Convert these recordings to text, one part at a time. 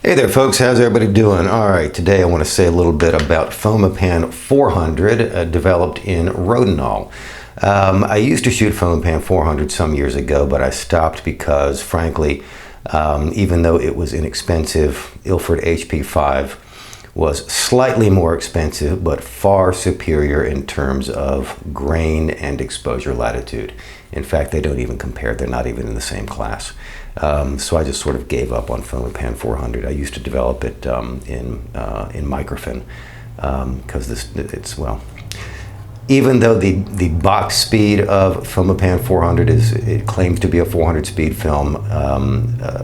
Hey there folks, how's everybody doing? Alright, today I want to say a little bit about Fomapan 400 developed in Rodinal. I used to shoot Fomapan 400 some years ago, but I stopped because frankly, even though it was inexpensive, Ilford HP5 was slightly more expensive but far superior in terms of grain and exposure latitude. In fact, they don't even compare. They're not even in the same class. So I just sort of gave up on Fomapan 400. I used to develop it in microfilm because even though the box speed of Fomapan 400 it claims to be a 400 speed film,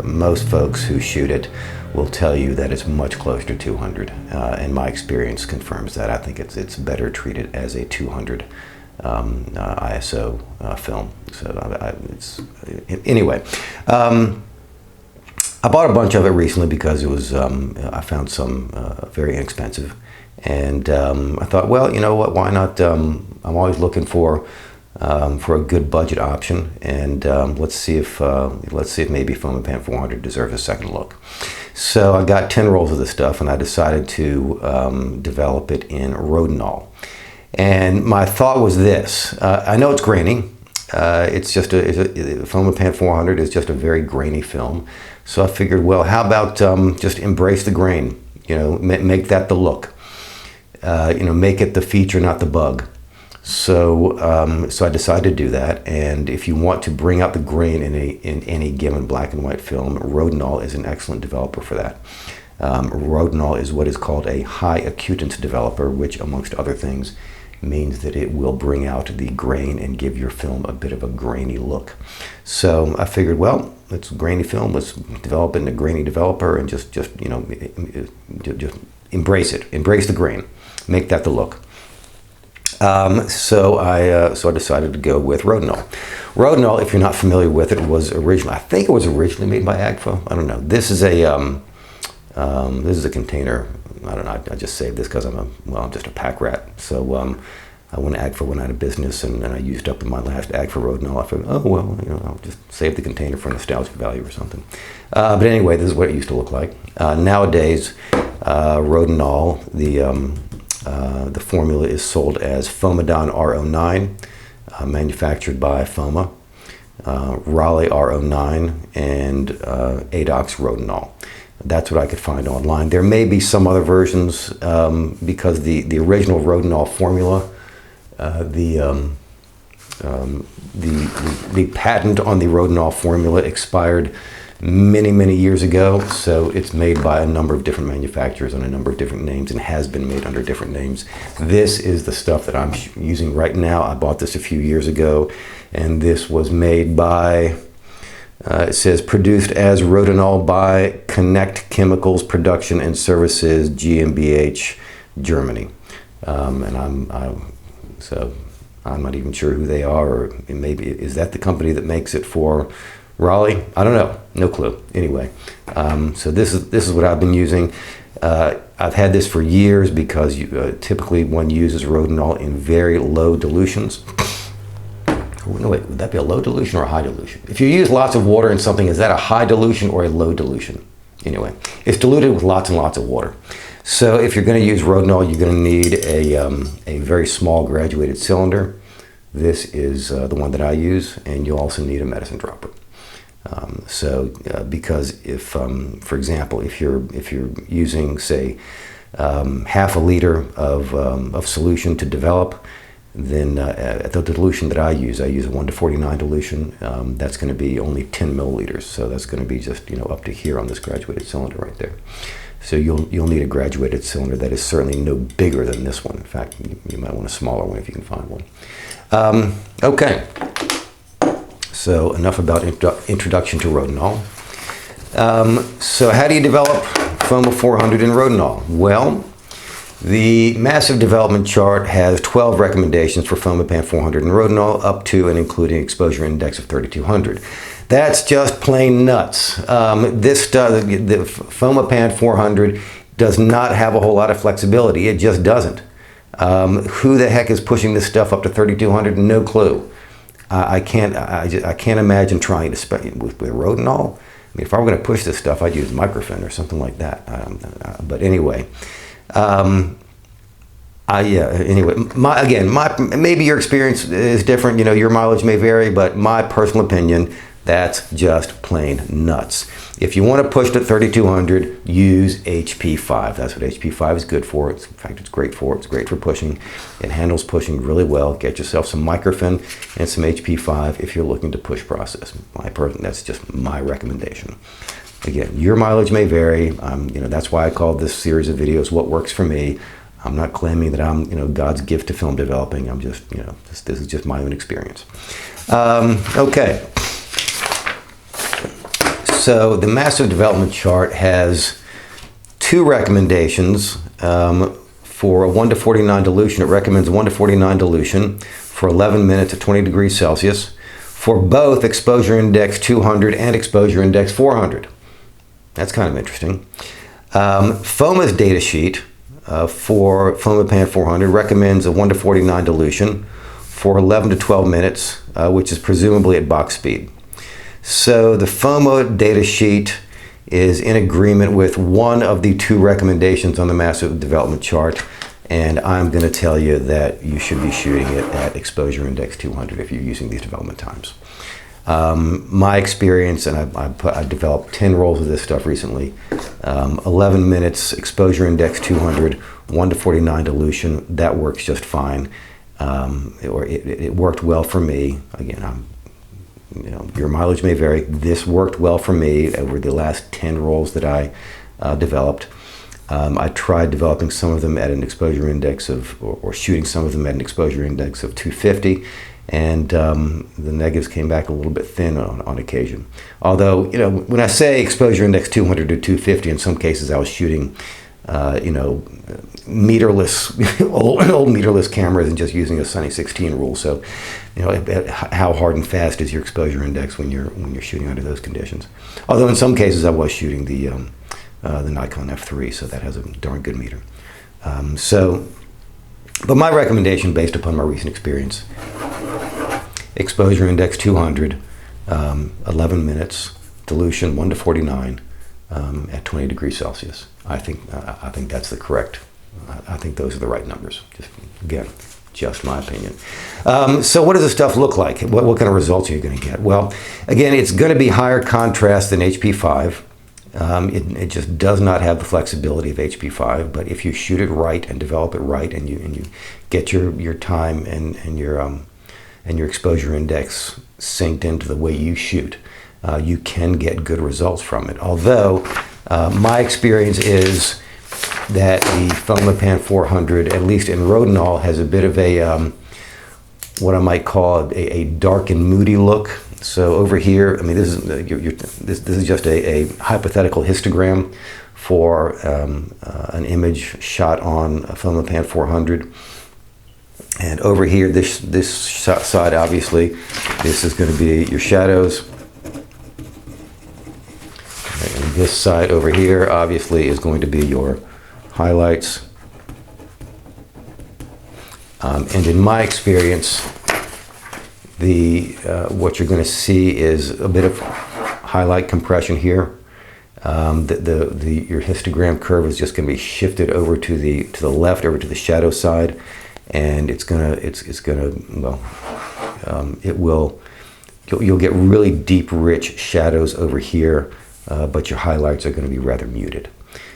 most folks who shoot it will tell you that it's much closer to 200, and my experience confirms that. I think it's better treated as a 200 ISO film. So anyway, I bought a bunch of it recently because it was I found some very inexpensive, and I thought, well, you know what? Why not? I'm always looking for a good budget option, and let's see if maybe Fomapan 400 deserves a second look. So I got 10 rolls of this stuff, and I decided to develop it in Rodinal. And my thought was this: I know it's grainy. Fomapan 400 is just a very grainy film. So I figured, well, how about just embrace the grain? You know, make that the look. Make it the feature, not the bug. So I decided to do that. And if you want to bring out the grain in any given black and white film, Rodinal is an excellent developer for that. Rodinal is what is called a high acutance developer, which, amongst other things, means that it will bring out the grain and give your film a bit of a grainy look. So I figured, well, it's a grainy film. Let's develop it in a grainy developer and just embrace it. Embrace the grain. Make that the look. So I decided to go with Rodinal. Rodinal, if you're not familiar with it, I think it was originally made by Agfa. I don't know. This is a container. I don't know. I just saved this because I'm just a pack rat. So when Agfa went out of business and I used up my last Agfa Rodinal, I thought, oh well, I'll just save the container for nostalgic value or something. But anyway, this is what it used to look like. Nowadays, Rodinal, the formula is sold as Fomadan R09, manufactured by Foma, Raleigh R09, and Adox Rodinal. That's what I could find online. There may be some other versions because the original Rodinal formula, the patent on the Rodinal formula expired many years ago. So it's made by a number of different manufacturers on a number of different names and has been made under different names. This is the stuff that I'm using right now. I bought this a few years ago, and this was made by. It says produced as Rodinal by Connect Chemicals Production and Services GmbH, Germany. And I'm not even sure who they are, or maybe is that the company that makes it for Raleigh? I don't know, no clue. Anyway, so this is what I've been using. I've had this for years because typically one uses Rodinal in very low dilutions. No, wait, would that be a low dilution or a high dilution? If you use lots of water in something, is that a high dilution or a low dilution? Anyway, it's diluted with lots and lots of water. So if you're going to use Rodinal, you're going to need a very small graduated cylinder. This is the one that I use, and you'll also need a medicine dropper. Because if, for example, if you're using, say, half a liter of solution to develop, then the dilution that I use a 1:49 dilution. That's going to be only 10 milliliters, so that's going to be just up to here on this graduated cylinder right there. So you'll need a graduated cylinder that is certainly no bigger than this one. In fact, you might want a smaller one if you can find one. Okay. So enough about introduction to Rodinal. So how do you develop Foma 400 in Rodinal? Well, the massive development chart has 12 recommendations for Fomapan 400 in Rodinal, up to and including exposure index of 3200. That's just plain nuts. The Fomapan 400 does not have a whole lot of flexibility. It just doesn't. Who the heck is pushing this stuff up to 3200? No clue. I can't imagine trying to with Rodinal. mean, if I were going to push this stuff, I'd use microfin or something like that. But anyway, anyway, maybe your experience is different. You know, your mileage may vary, but my personal opinion, that's just plain nuts. If you want to push to 3200, use HP5. That's what HP5 is good for. In fact, it's great for. It's great for pushing. It handles pushing really well. Get yourself some microfin and some HP5 if you're looking to push process. That's just my recommendation. Again, your mileage may vary. You know, that's why I called this series of videos "What Works for Me." I'm not claiming that I'm, you know, God's gift to film developing. I'm just, you know, this is just my own experience. Okay. So the massive development chart has two recommendations for a 1 to 49 dilution. It recommends 1 to 49 dilution for 11 minutes at 20 degrees Celsius for both exposure index 200 and exposure index 400. That's kind of interesting. FOMA's data sheet for Fomapan 400 recommends a 1 to 49 dilution for 11 to 12 minutes, which is presumably at box speed. So the FOMA data sheet is in agreement with one of the two recommendations on the massive development chart, and I'm going to tell you that you should be shooting it at exposure index 200 if you're using these development times. My experience, and I developed 10 rolls of this stuff recently, 11 minutes exposure index 200, 1 to 49 dilution, that works just fine. It worked well for me. Again, you know, your mileage may vary. This worked well for me over the last 10 rolls that I developed. I tried developing some of them at an exposure index of, or shooting some of them at an exposure index of 250, and the negatives came back a little bit thin on occasion. Although, you know, when I say exposure index 200 to 250, in some cases I was shooting, you know, meterless, old meterless cameras and just using a Sunny 16 rule. So, you know, how hard and fast is your exposure index when you're shooting under those conditions? Although in some cases I was shooting the Nikon F3, so that has a darn good meter. But my recommendation, based upon my recent experience, exposure index 200, 11 minutes, dilution 1 to 49 at 20 degrees Celsius. I think that's the correct. I think those are the right numbers. Just my opinion. So what does this stuff look like? What kind of results are you going to get? Well, again, it's going to be higher contrast than HP5. It just does not have the flexibility of HP5, but if you shoot it right and develop it right, and you get your time and your exposure index synced into the way you shoot, you can get good results from it. Although my experience is that the Fomapan 400, at least in Rodinal, has a bit of a what I might call a dark and moody look. So over here, I mean, this is just a hypothetical histogram for an image shot on a Fomapan 400. And over here, this side, obviously, this is going to be your shadows. And this side over here, obviously, is going to be your highlights. And in my experience, what you're going to see is a bit of highlight compression here. Your histogram curve is just going to be shifted over to the left, over to the shadow side, and you'll get really deep, rich shadows over here, but your highlights are going to be rather muted.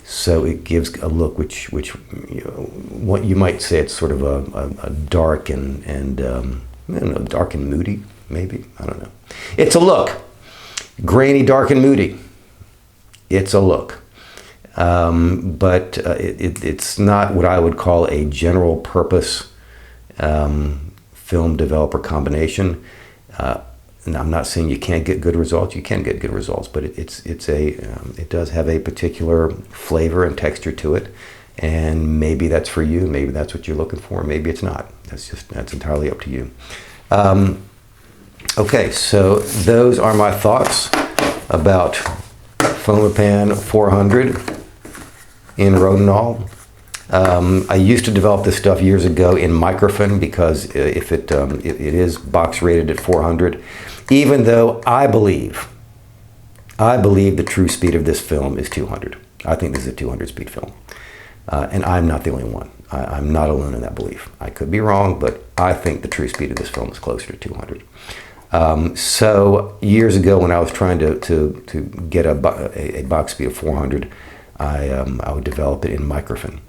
So it gives a look which what you might say it's sort of a dark and I don't know, dark and moody, maybe? I don't know. It's a look. Grainy, dark, and moody. It's a look. But it's not what I would call a general purpose film developer combination. And I'm not saying you can't get good results. You can get good results, but it does have a particular flavor and texture to it. And maybe that's for you. Maybe that's what you're looking for. Maybe it's not. That's entirely up to you. Okay, so those are my thoughts about Fomapan 400 in Rodinal. I used to develop this stuff years ago in microfin because if it is box rated at 400, even though I believe I believe the true speed of this film is 200. I think this is a 200 speed film. And I'm not the only one. I'm not alone in that belief. I could be wrong, but I think the true speed of this film is closer to 200. So years ago, when I was trying to get a box speed of 400, I would develop it in microfilm.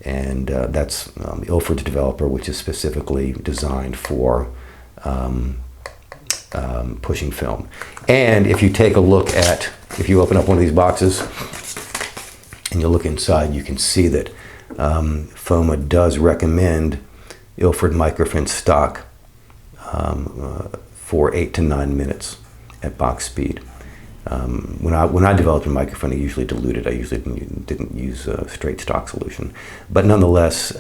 And that's Ilford's developer, which is specifically designed for pushing film. And if you take a look at, if you open up one of these boxes and you look inside, you can see that Foma does recommend Ilford microfilm stock for 8 to 9 minutes at box speed. When I developed a microphone, I usually diluted. I usually didn't use a straight stock solution. But nonetheless,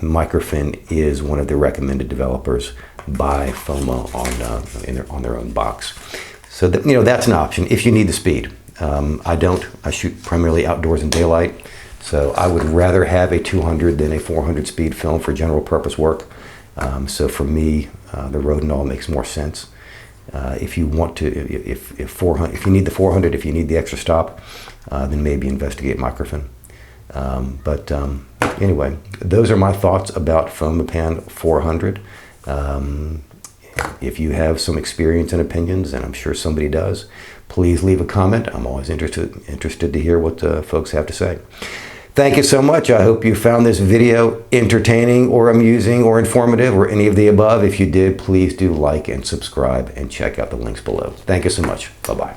microfilm is one of the recommended developers by Foma on their own box. So that, that's an option if you need the speed. I don't. I shoot primarily outdoors in daylight, so I would rather have a 200 than a 400 speed film for general purpose work. So for me, the Rodinal makes more sense. If you want to, if you need the 400, if you need the extra stop, then maybe investigate microfilm. But anyway, those are my thoughts about Fomapan 400. If you have some experience and opinions, and I'm sure somebody does, please leave a comment. I'm always interested to hear what folks have to say. Thank you so much. I hope you found this video entertaining or amusing or informative or any of the above. If you did, please do like and subscribe and check out the links below. Thank you so much. Bye-bye.